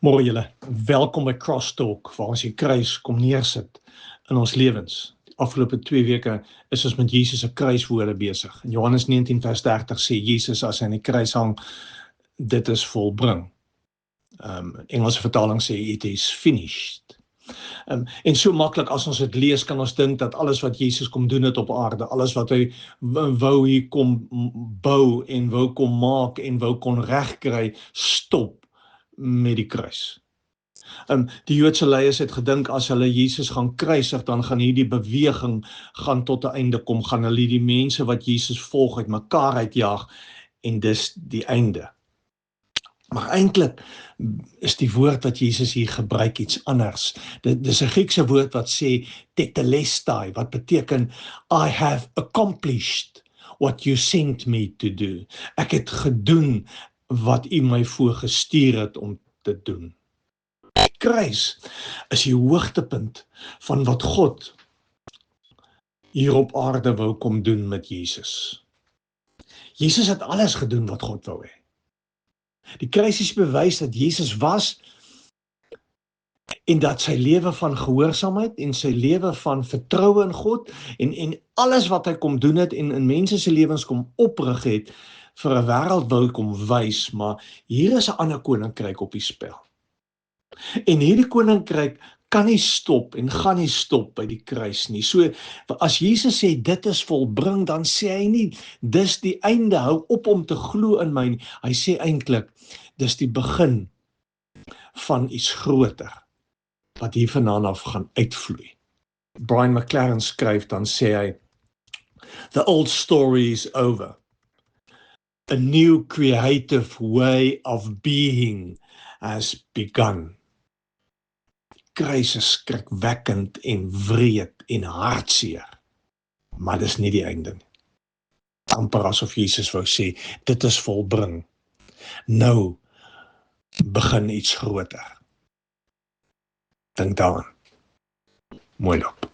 Môre julle, welkom by Crosstalk, waar ons die kruis kom neersit in ons lewens. Die afgelope 2 weke is ons met Jesus se kruiswoorde besig. In Johannes 19 vers 30 sê Jesus as hy aan die kruis hang, dit is volbring. Engelse vertaling sê it is finished. En so maklik as ons dit lees, kan ons dink dat alles wat Jesus kom doen het op aarde, alles wat hy wou hier kom bou en wou kom maak en wou kon regkry, stop met die kruis. Die Joodse leiers het gedink as hulle Jesus gaan kruisig, dan gaan hierdie beweging gaan tot 'n einde kom, gaan hulle die mense wat Jesus volg uit mekaar uitjaag en dis die einde. Maar eintlik is die woord wat Jesus hier gebruik iets anders. Dit is 'n Griekse woord wat sê tetelestai, wat beteken I have accomplished what you sent me to do. Ek het gedoen wat u my voorgestuur het om te doen. Die kruis is die hoogtepunt van wat God hier op aarde wou kom doen met Jesus. Jesus het alles gedoen wat God wou hê. Die kruis is bewys dat Jesus was en dat sy lewe van gehoorsaamheid en sy lewe van vertroue in God en alles wat hy kom doen het en in mense se lewens kom oprig het vir 'n wêreld wou kom wys, maar hier is 'n ander koninkryk op die spel. En hierdie koninkryk kan nie stop en gaan nie stop by die kruis nie. So as Jesus sê dit is volbring, dan sê hy nie dis die einde, hou op om te glo in my nie. Hy sê eintlik dis die begin van iets groter wat hier vandaan af gaan uitvloei. Brian McLaren skryf, dan sê hy the old story is over. A new creative way of being has begun. Kruis is skrikwekkend en wreed en hartseer, maar dis nie die einde nie. Amper asof Jesus wou sê, dit is volbring. Nou begin iets groter. Dink daaraan. Mooi loop.